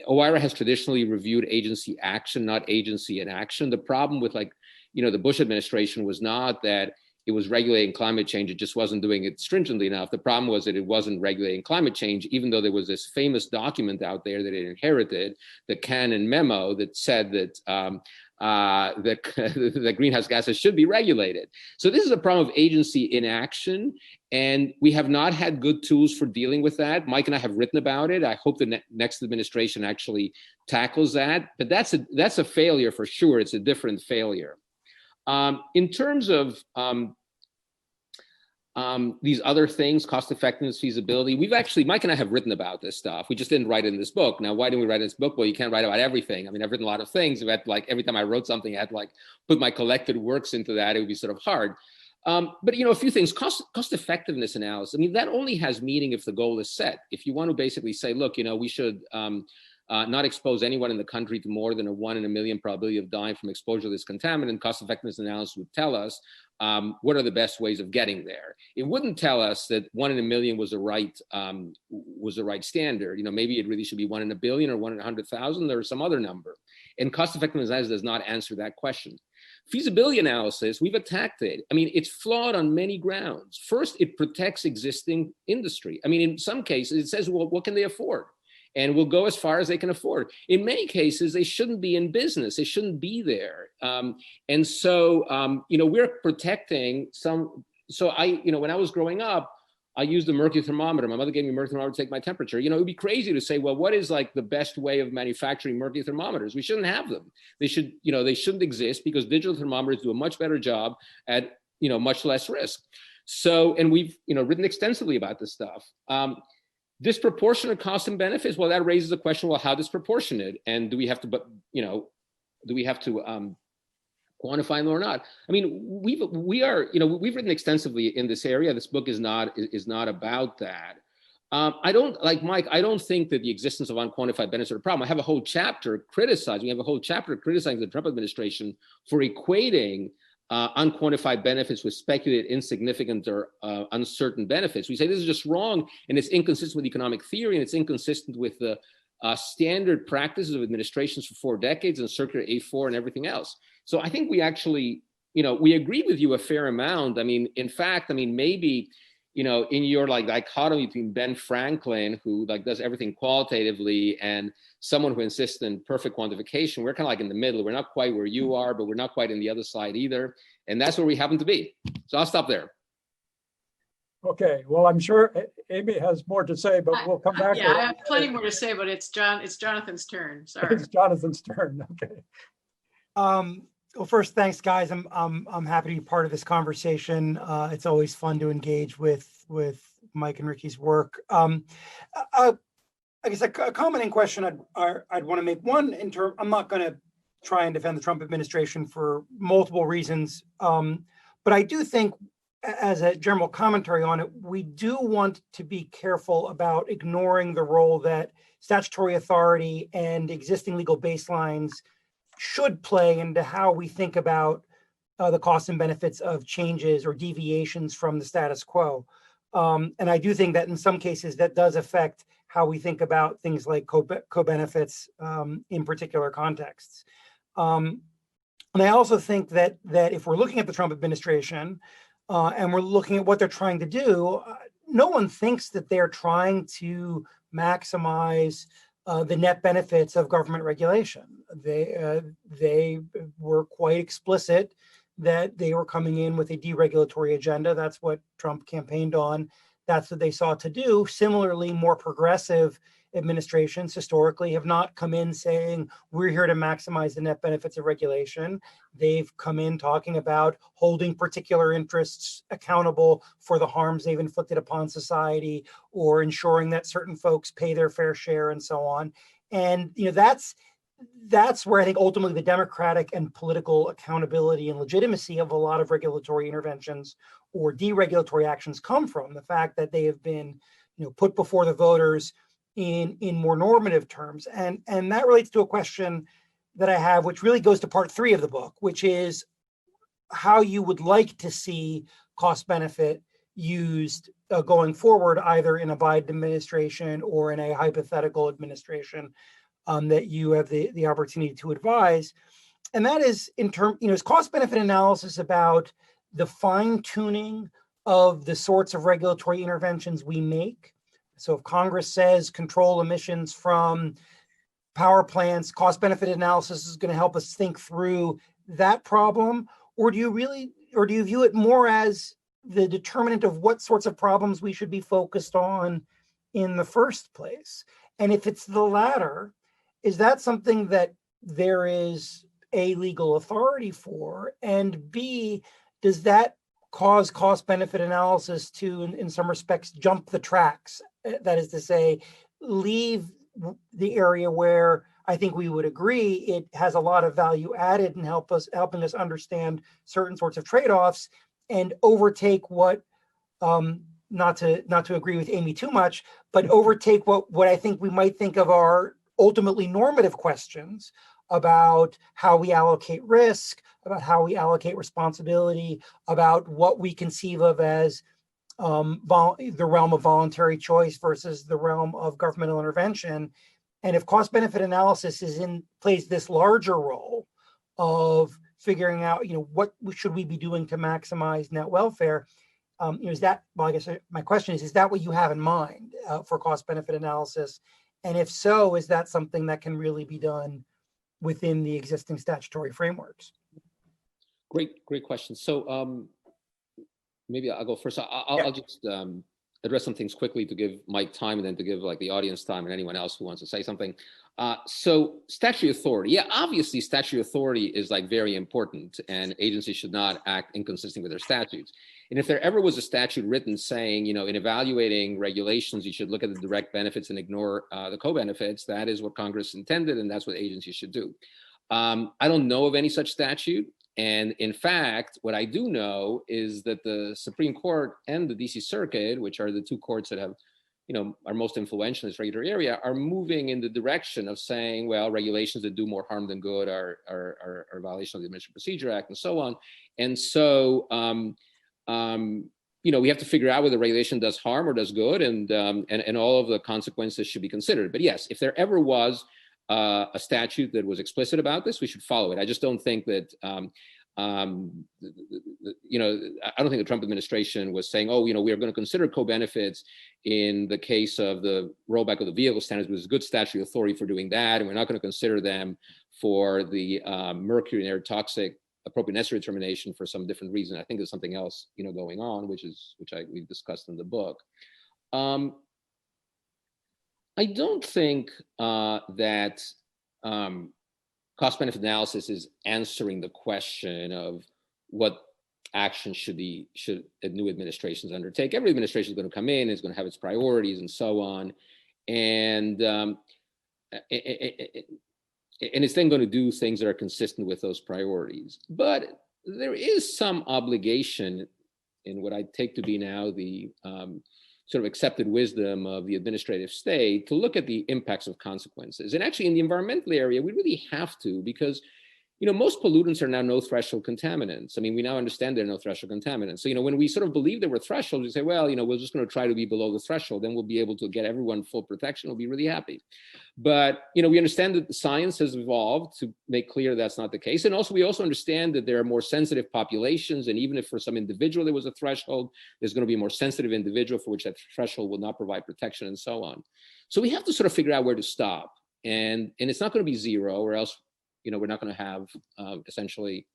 OIRA has traditionally reviewed agency action, not agency inaction. The problem with the Bush administration was not that it was regulating climate change, it just wasn't doing it stringently enough. The problem was that it wasn't regulating climate change, even though there was this famous document out there that it inherited, the Cannon memo that said that that greenhouse gases should be regulated. So this is a problem of agency inaction, and we have not had good tools for dealing with that. Mike and I have written about it. I hope the next administration actually tackles that, but that's a failure for sure. It's a different failure. In terms of these other things, cost effectiveness, feasibility, Mike and I have written about this stuff. We just didn't write it in this book. Now, why didn't we write it in this book? Well, you can't write about everything. I mean, I've written a lot of things. Every time I wrote something, I had to put my collected works into that. It would be sort of hard. But a few things, cost effectiveness analysis. I mean, that only has meaning if the goal is set. If you want to basically say, look, we should not expose anyone in the country to more than a 1 in a million probability of dying from exposure to this contaminant, cost effectiveness analysis would tell us what are the best ways of getting there. It wouldn't tell us that 1 in a million was the right standard. Maybe it really should be 1 in a billion or 1 in 100,000 or some other number. And cost effectiveness analysis does not answer that question. Feasibility analysis, we've attacked it. I mean, it's flawed on many grounds. First, it protects existing industry. I mean, in some cases, it says, well, what can they afford? And will go as far as they can afford. In many cases, they shouldn't be in business. They shouldn't be there. And so, we're protecting some. So when I was growing up, I used a mercury thermometer. My mother gave me a mercury thermometer to take my temperature. It would be crazy to say, well, what is the best way of manufacturing mercury thermometers? We shouldn't have them. They shouldn't exist because digital thermometers do a much better job at, much less risk. So, and we've, written extensively about this stuff. Disproportionate cost and benefits. Well, that raises the question, well, how disproportionate? And do we have to, quantify them or not? I mean, we've written extensively in this area. This book is not about that. I don't, like Mike, I don't think that the existence of unquantified benefits are a problem. We have a whole chapter criticizing the Trump administration for equating unquantified benefits with speculated, insignificant, or uncertain benefits. We say this is just wrong, and it's inconsistent with economic theory, and it's inconsistent with the standard practices of administrations for 4 decades and Circular A4 and everything else. So I think we actually, we agree with you a fair amount. I mean, in fact, maybe, in your like dichotomy between Ben Franklin, who like does everything qualitatively, and someone who insists in perfect quantification, we're kind of like in the middle. We're not quite where you are, but we're not quite in the other side either. And that's where we happen to be. So I'll stop there. Okay, well, I'm sure Amy has more to say, but we'll come back. Yeah, I have plenty more to say, but it's Jonathan's turn. Sorry. It's Jonathan's turn. Okay. Well, first, thanks, guys. I'm happy to be part of this conversation. It's always fun to engage with Mike and Ricky's work. I guess a commenting question I'd want to make. One, I'm not going to try and defend the Trump administration for multiple reasons, but I do think, as a general commentary on it, we do want to be careful about ignoring the role that statutory authority and existing legal baselines should play into how we think about the costs and benefits of changes or deviations from the status quo. And I do think that in some cases that does affect how we think about things like co-benefits in particular contexts. And I also think that if we're looking at the Trump administration and we're looking at what they're trying to do, no one thinks that they're trying to maximize the net benefits of government regulation. They were quite explicit that they were coming in with a deregulatory agenda. That's what Trump campaigned on. That's what they sought to do. Similarly, more progressive administrations historically have not come in saying, we're here to maximize the net benefits of regulation. They've come in talking about holding particular interests accountable for the harms they've inflicted upon society, or ensuring that certain folks pay their fair share and so on. And that's where I think ultimately the democratic and political accountability and legitimacy of a lot of regulatory interventions or deregulatory actions come from. The fact that they have been put before the voters in more normative terms. And that relates to a question that I have, which really goes to part 3 of the book, which is how you would like to see cost benefit used going forward, either in a Biden administration or in a hypothetical administration that you have the opportunity to advise. And that is is cost benefit analysis about the fine tuning of the sorts of regulatory interventions we make. So if Congress says control emissions from power plants, cost benefit analysis is going to help us think through that problem, or do you view it more as the determinant of what sorts of problems we should be focused on in the first place? And if it's the latter, is that something that there is A, legal authority for, and B, does that cause cost benefit analysis to, in some respects, jump the tracks? That is to say, leave the area where I think we would agree it has a lot of value added and helping us understand certain sorts of trade-offs, and overtake what, not to agree with Amy too much, but overtake what I think we might think of are ultimately normative questions about how we allocate risk, about how we allocate responsibility, about what we conceive of as the realm of voluntary choice versus the realm of governmental intervention. And if cost benefit analysis plays this larger role of figuring out, what should we be doing to maximize net welfare, is that, well, I guess my question is that what you have in mind for cost benefit analysis? And if so, is that something that can really be done within the existing statutory frameworks? Great question. So maybe I'll go first. I'll just address some things quickly to give Mike time, and then to give the audience time and anyone else who wants to say something. So statutory authority. Yeah, obviously statutory authority is very important, and agencies should not act inconsistent with their statutes. And if there ever was a statute written saying, in evaluating regulations, you should look at the direct benefits and ignore the co-benefits, that is what Congress intended, and that's what agencies should do. I don't know of any such statute. And in fact, what I do know is that the Supreme Court and the DC Circuit, which are the two courts that have, are most influential in this regulatory area, are moving in the direction of saying, well, regulations that do more harm than good are a violation of the Administrative Procedure Act and so on. And so, we have to figure out whether regulation does harm or does good, and all of the consequences should be considered. But yes, if there ever was a statute that was explicit about this, we should follow it. I just don't think that you know, I don't think the Trump administration was saying, oh, you know, we are going to consider co-benefits in the case of the rollback of the vehicle standards, which is good statutory authority for doing that, and we're not going to consider them for the mercury and air toxic appropriate necessary determination for some different reason. I think there's something else, you know, going on, which we've discussed in the book. I don't think that cost-benefit analysis is answering the question of what action should a new administrations undertake. Every administration is going to come in, is going to have its priorities and so on, and it's then going to do things that are consistent with those priorities. But there is some obligation in what I take to be now the sort of accepted wisdom of the administrative state to look at the impacts of consequences. And actually in the environmental area, we really have to, because, you know, most pollutants are now no threshold contaminants. I mean, we now understand they're no threshold contaminants. So, you know, when we sort of believe there were thresholds, we say, well, you know, we're just going to try to be below the threshold, then we'll be able to get everyone full protection. We'll be really happy. But, you know, we understand that science has evolved to make clear that's not the case. And also, we also understand that there are more sensitive populations. And even if for some individual there was a threshold, there's going to be a more sensitive individual for which that threshold will not provide protection and so on. So we have to sort of figure out where to stop. And it's not going to be zero, or else, you know, we're not going to have essentially,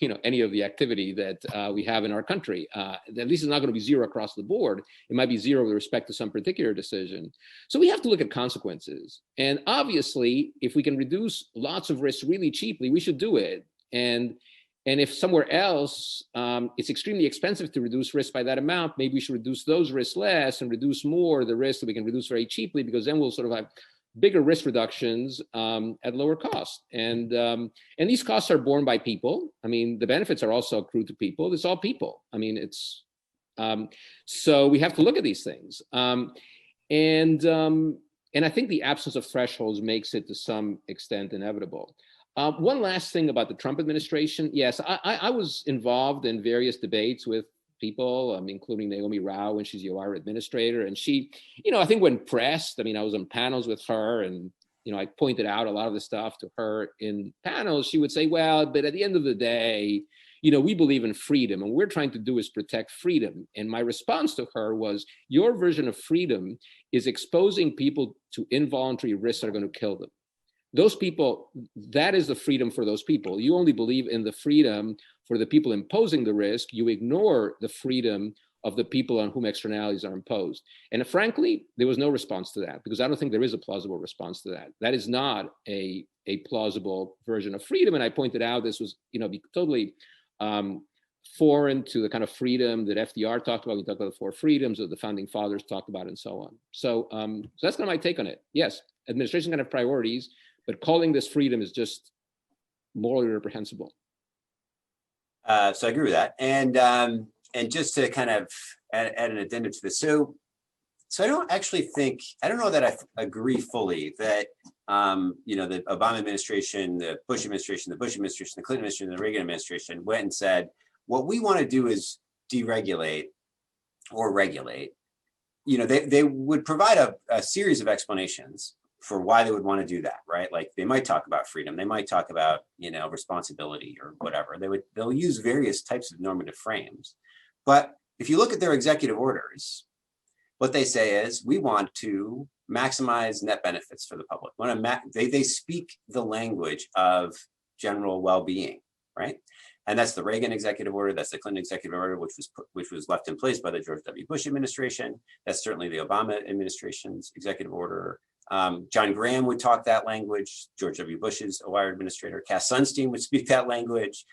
you know, any of the activity that we have in our country. At least it's not going to be zero across the board. It might be zero with respect to some particular decision. So we have to look at consequences. And obviously, if we can reduce lots of risks really cheaply, we should do it. And if somewhere else it's extremely expensive to reduce risk by that amount, maybe we should reduce those risks less and reduce more the risk that we can reduce very cheaply, because then we'll sort of have bigger risk reductions at lower cost. And these costs are borne by people. I mean, the benefits are also accrued to people. It's all people. I mean, it's so we have to look at these things. And I think the absence of thresholds makes it to some extent inevitable. One last thing about the Trump administration. Yes, I was involved in various debates with people, including Naomi Rao when she's the OIRA administrator. And she, you know, I think when pressed, I mean, I was on panels with her and, you know, I pointed out a lot of the stuff to her in panels. She would say, well, but at the end of the day, you know, we believe in freedom and what we're trying to do is protect freedom. And my response to her was, your version of freedom is exposing people to involuntary risks that are going to kill them. Those people, that is the freedom for those people. You only believe in the freedom for the people imposing the risk. You ignore the freedom of the people on whom externalities are imposed. And frankly, there was no response to that, because I don't think there is a plausible response to that. That is not a plausible version of freedom. And I pointed out this was, you know, totally foreign to the kind of freedom that FDR talked about. We talked about the four freedoms that the founding fathers talked about and so on. So that's kind of my take on it. Yes, administration can have priorities, but calling this freedom is just morally reprehensible. So I agree with that. And just to kind of add an addendum to this. So I don't actually think, I don't know that I agree fully that, you know, the Obama administration, the Bush administration, the Clinton administration, the Reagan administration went and said, what we want to do is deregulate or regulate. You know, they would provide a series of explanations for why they would want to do that, right? Like they might talk about freedom, they might talk about, you know, responsibility or whatever. They'll use various types of normative frames. But if you look at their executive orders, what they say is we want to maximize net benefits for the public. They speak the language of general well-being, right? And that's the Reagan executive order, that's the Clinton executive order, which was left in place by the George W. Bush administration. That's certainly the Obama administration's executive order. John Graham would talk that language. George W. Bush's OIRA administrator. Cass Sunstein would speak that language.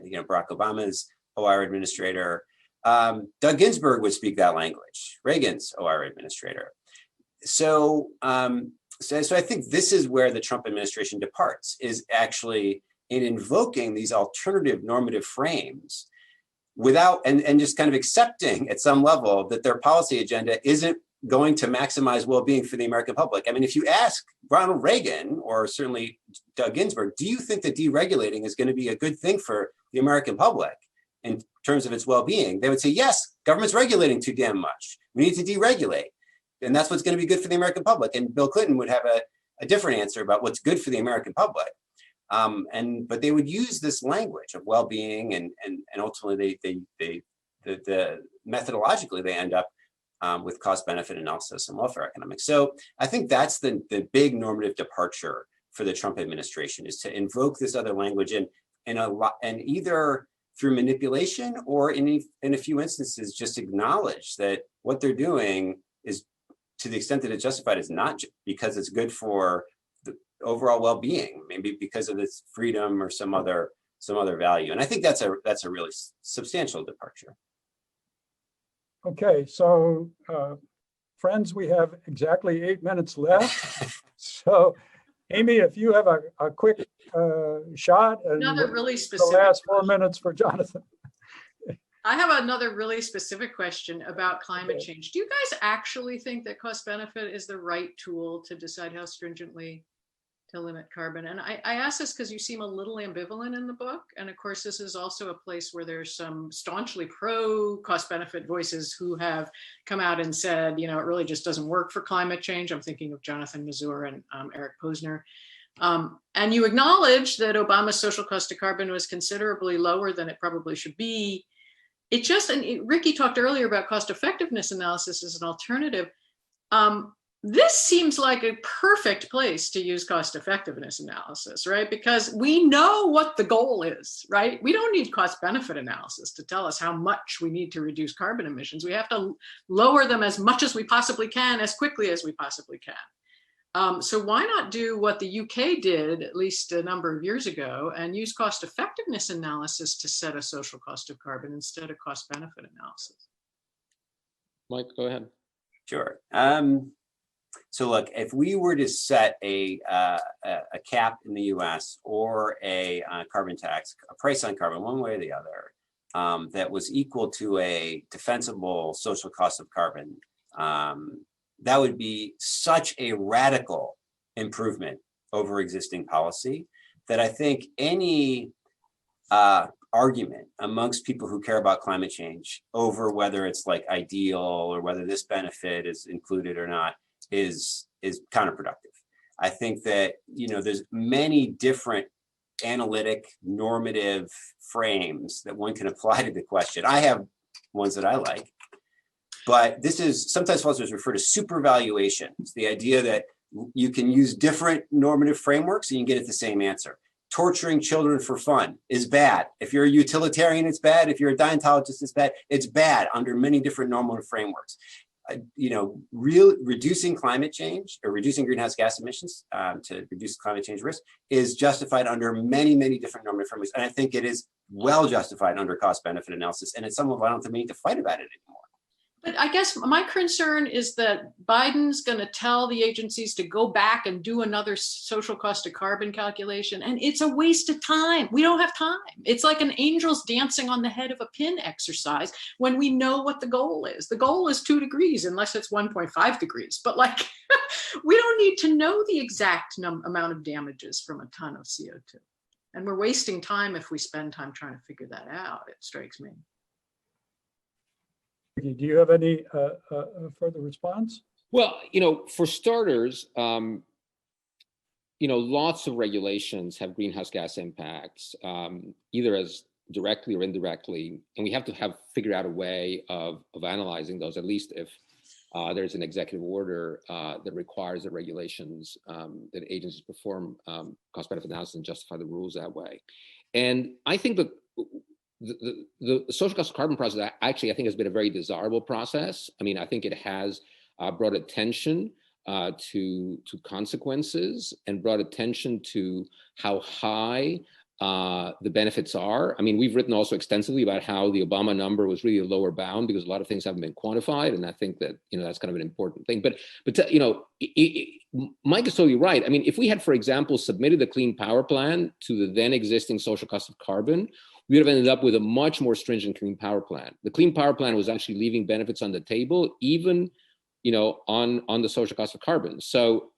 You know, Barack Obama's OIRA administrator. Doug Ginsburg would speak that language. Reagan's OIRA administrator. So I think this is where the Trump administration departs, is actually in invoking these alternative normative frames without, and just kind of accepting at some level that their policy agenda isn't going to maximize well-being for the American public. I mean, if you ask Ronald Reagan or certainly Doug Ginsburg, do you think that deregulating is going to be a good thing for the American public in terms of its well-being? They would say, yes, government's regulating too damn much. We need to deregulate. And that's what's going to be good for the American public. And Bill Clinton would have a different answer about what's good for the American public. But they would use this language of well-being, and ultimately the methodologically they end up with cost-benefit analysis and welfare economics. So I think that's the big normative departure for the Trump administration, is to invoke this other language and either through manipulation or in a few instances just acknowledge that what they're doing is, to the extent that it's justified, is not because it's good for the overall well-being, maybe because of its freedom or some other value. And I think that's a really substantial departure. Okay, so friends, we have exactly 8 minutes left. So Amy, if you have a quick shot, and Another really the specific. last 4 minutes for Jonathan. I have another really specific question about climate change. Do you guys actually think that cost benefit is the right tool to decide how stringently to limit carbon? And I ask this because you seem a little ambivalent in the book. And of course, this is also a place where there's some staunchly pro cost benefit voices who have come out and said, it really just doesn't work for climate change. I'm thinking of Jonathan Mazur and Eric Posner. And you acknowledge that Obama's social cost of carbon was considerably lower than it probably should be. Ricky talked earlier about cost effectiveness analysis as an alternative. This seems like a perfect place to use cost effectiveness analysis, right? Because we know what the goal is, right? We don't need cost benefit analysis to tell us how much we need to reduce carbon emissions. We have to lower them as much as we possibly can, as quickly as we possibly can. So why not do what the UK did at least a number of years ago and use cost effectiveness analysis to set a social cost of carbon instead of cost benefit analysis? Mike, go ahead. Sure. So look, if we were to set a cap in the U.S. or a carbon tax, a price on carbon, one way or the other, that was equal to a defensible social cost of carbon, that would be such a radical improvement over existing policy that I think any argument amongst people who care about climate change over whether it's like ideal or whether this benefit is included or not is counterproductive. I think that, there's many different analytic normative frames that one can apply to the question. I have ones that I like. But this is, sometimes philosophers refer to supervaluation. It's the idea that you can use different normative frameworks and you can get at the same answer. Torturing children for fun is bad. If you're a utilitarian, it's bad. If you're a Deontologist, it's bad. It's bad under many different normative frameworks. Reducing climate change or reducing greenhouse gas emissions to reduce climate change risk is justified under many, many different normative frameworks. And I think it is well justified under cost benefit analysis. And it's something I don't think we need to fight about it anymore. But I guess my concern is that Biden's going to tell the agencies to go back and do another social cost of carbon calculation. And it's a waste of time. We don't have time. It's like an angel's dancing on the head of a pin exercise when we know what the goal is. The goal is 2 degrees, unless it's 1.5 degrees. But we don't need to know the exact amount of damages from a ton of CO2. And we're wasting time if we spend time trying to figure that out, it strikes me. Do you have any further response? Well, for starters, lots of regulations have greenhouse gas impacts, either as directly or indirectly, and we have to figure out a way of analyzing those, at least if there's an executive order that requires the regulations that agencies perform cost-benefit analysis and justify the rules that way. And I think that the social cost of carbon process actually, I think, has been a very desirable process. I mean, I think it has brought attention to consequences and brought attention to how high the benefits are. I mean, we've written also extensively about how the Obama number was really a lower bound because a lot of things haven't been quantified, and I think that that's kind of an important thing. But Mike is totally right. I mean, if we had, for example, submitted the Clean Power Plan to the then existing social cost of carbon, we would have ended up with a much more stringent Clean Power Plan. The Clean Power Plan was actually leaving benefits on the table, even on the social cost of carbon. So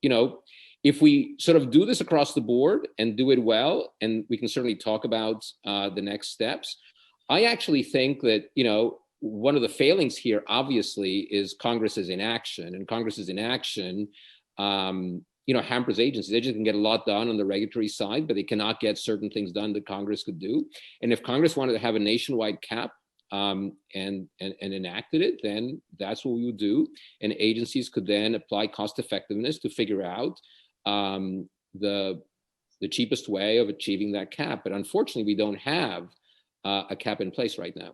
if we sort of do this across the board and do it well, and we can certainly talk about the next steps, I actually think that one of the failings here, obviously, is Congress's inaction, and Congress's inaction hampers agencies. Agencies can get a lot done on the regulatory side, but they cannot get certain things done that Congress could do. And if Congress wanted to have a nationwide cap and enacted it, then that's what we would do. And agencies could then apply cost effectiveness to figure out the cheapest way of achieving that cap. But unfortunately, we don't have a cap in place right now.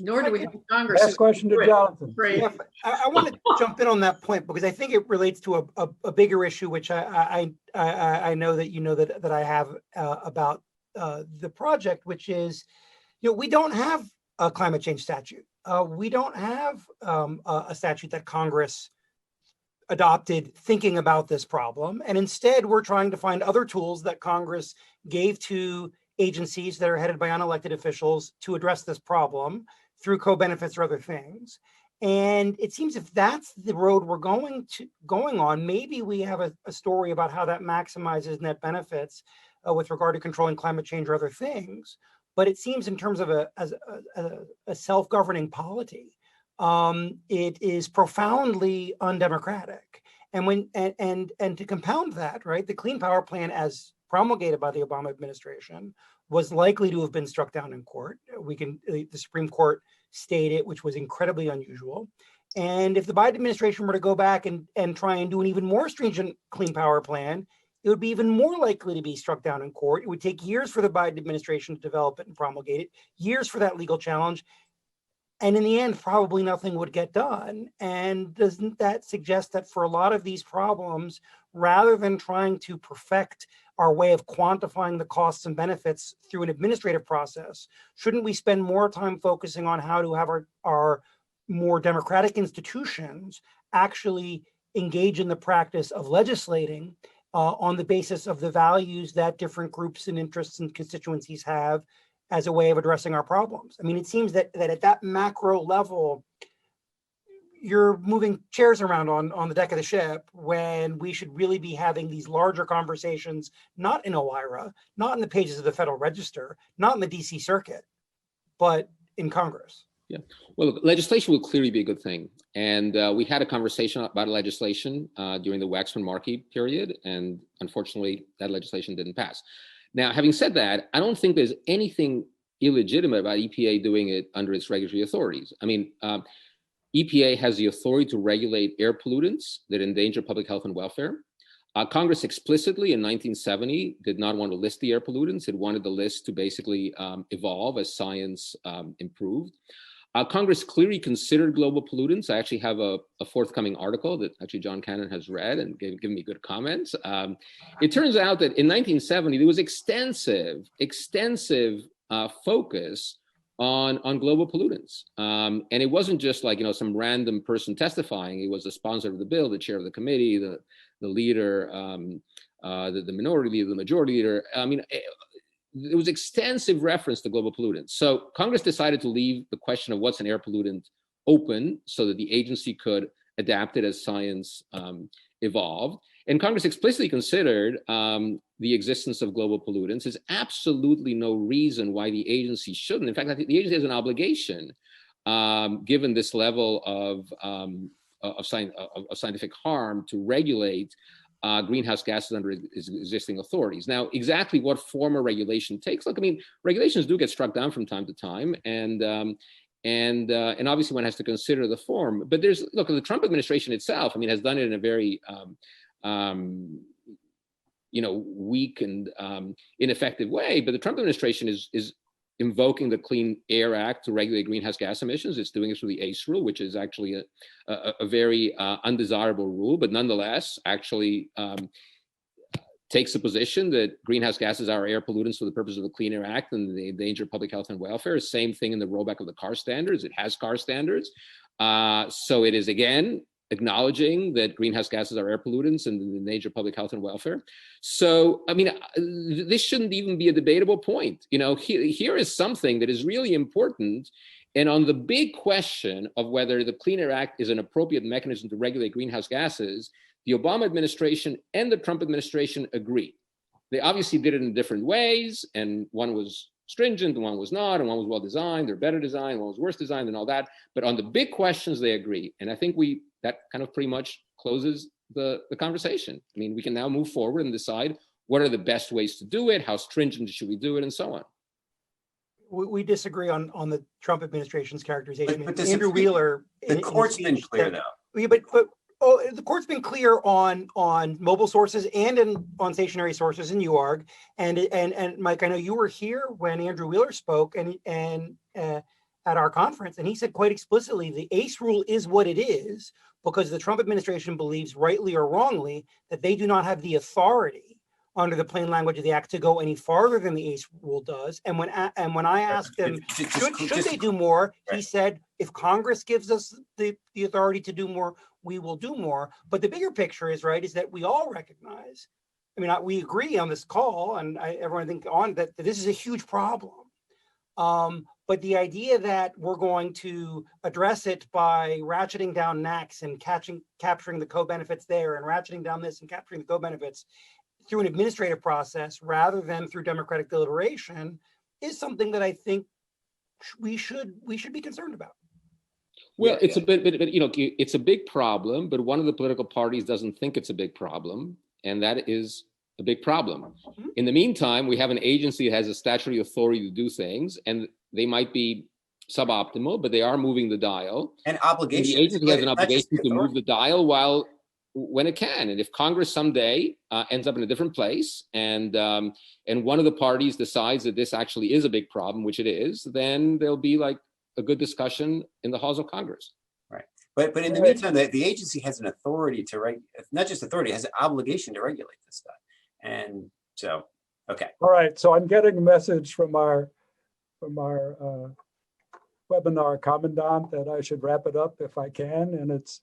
Nor do we have Congress. Last question to Jonathan. Great. Yeah, I want to jump in on that point because I think it relates to a bigger issue, which I know that you know that I have about the project, which is, we don't have a climate change statute. We don't have a statute that Congress adopted thinking about this problem. And instead, we're trying to find other tools that Congress gave to agencies that are headed by unelected officials to address this problem through co-benefits or other things. And it seems if that's the road we're going on, maybe we have a story about how that maximizes net benefits with regard to controlling climate change or other things. But it seems in terms of a self-governing polity, it is profoundly undemocratic. And to compound that, right, the Clean Power Plan as promulgated by the Obama administration was likely to have been struck down in court. The Supreme Court stayed it, which was incredibly unusual. And if the Biden administration were to go back and try and do an even more stringent Clean Power Plan, it would be even more likely to be struck down in court. It would take years for the Biden administration to develop it and promulgate it, years for that legal challenge. And in the end, probably nothing would get done. And doesn't that suggest that for a lot of these problems, rather than trying to perfect our way of quantifying the costs and benefits through an administrative process, shouldn't we spend more time focusing on how to have our more democratic institutions actually engage in the practice of legislating on the basis of the values that different groups and interests and constituencies have as a way of addressing our problems? I mean, it seems that at that macro level, you're moving chairs around on the deck of the ship when we should really be having these larger conversations, not in OIRA, not in the pages of the Federal Register, not in the DC Circuit, but in Congress. Yeah, well, look, legislation will clearly be a good thing. And we had a conversation about legislation during the Waxman-Markey period, and unfortunately, that legislation didn't pass. Now, having said that, I don't think there's anything illegitimate about EPA doing it under its regulatory authorities. I mean, EPA has the authority to regulate air pollutants that endanger public health and welfare. Congress explicitly in 1970 did not want to list the air pollutants. It wanted the list to basically evolve as science improved. Congress clearly considered global pollutants. I actually have a forthcoming article that actually John Cannon has read and given me good comments. It turns out that in 1970, there was extensive focus on global pollutants. And it wasn't just like, some random person testifying. It was the sponsor of the bill, the chair of the committee, the leader, the minority leader, the majority leader. I mean, there was extensive reference to global pollutants. So Congress decided to leave the question of what's an air pollutant open so that the agency could adapt it as science evolved. And Congress explicitly considered the existence of global pollutants. There's absolutely no reason why the agency shouldn't. In fact, I think the agency has an obligation, given this level of scientific harm, to regulate greenhouse gases under existing authorities. Now, exactly what form a regulation takes. Look, I mean, regulations do get struck down from time to time, and obviously one has to consider the form. But the Trump administration itself, I mean, has done it in a very weak and ineffective way. But the Trump administration is invoking the Clean Air Act to regulate greenhouse gas emissions. It's doing it through the ACE rule, which is actually a very undesirable rule, but nonetheless actually takes the position that greenhouse gases are air pollutants for the purpose of the Clean Air Act and they endanger public health and welfare. Same thing in the rollback of the car standards. It has car standards. So it is, again, acknowledging that greenhouse gases are air pollutants and endanger public health and welfare. So, I mean, this shouldn't even be a debatable point. Here is something that is really important. And on the big question of whether the Clean Air Act is an appropriate mechanism to regulate greenhouse gases, the Obama administration and the Trump administration agree. They obviously did it in different ways, and one was stringent and one was not, and one was well designed, they're better designed, one was worse designed and all that. But on the big questions, they agree. And I think that kind of pretty much closes the conversation. I mean, we can now move forward and decide what are the best ways to do it, how stringent should we do it, and so on. We disagree on the Trump administration's characterization. But Andrew Wheeler. The in his court's been speech clear, that- though. Yeah, but the court's been clear on mobile sources and on stationary sources in UARG. And Mike, I know you were here when Andrew Wheeler spoke and at our conference, and he said quite explicitly the ACE rule is what it is because the Trump administration believes, rightly or wrongly, that they do not have the authority under the plain language of the act to go any farther than the ACE rule does. And when I asked him, should they do more, he said, if Congress gives us the authority to do more, we will do more. But the bigger picture is, right, is that we all recognize, I mean, we agree on this call, and everyone think on that this is a huge problem. But the idea that we're going to address it by ratcheting down NACs and capturing the co-benefits there and ratcheting down this and capturing the co-benefits through an administrative process rather than through democratic deliberation is something that I think we should be concerned about. Well, it's a bit, it's a big problem, but one of the political parties doesn't think it's a big problem, and that is a big problem. Mm-hmm. In the meantime, we have an agency that has a statutory authority to do things, and they might be suboptimal, but they are moving the dial. And obligation. The agency has an obligation to move the dial when it can. And if Congress someday ends up in a different place and one of the parties decides that this actually is a big problem, which it is, then there'll be like a good discussion in the halls of Congress. Right. But in the meantime, the agency has an authority to not just authority, has an obligation to regulate this stuff. And so, okay. All right. So I'm getting a message from our webinar commandant that I should wrap it up if I can. And it's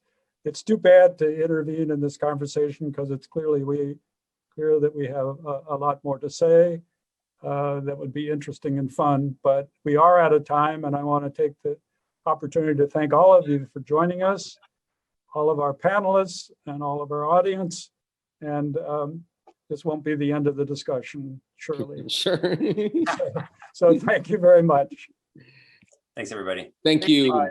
too bad to intervene in this conversation because it's clear that we have a lot more to say that would be interesting and fun, but we are out of time, and I want to take the opportunity to thank all of you for joining us, all of our panelists and all of our audience, and this won't be the end of the discussion, surely. Sure. So thank you very much. Thanks, everybody. Thank you.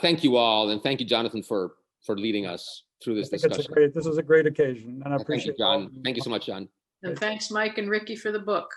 Thank you all, and thank you, Jonathan, for leading us through this discussion. This is a great occasion, and I appreciate Thank you, John. Thank you so much, John. And thanks, Mike and Ricky, for the book.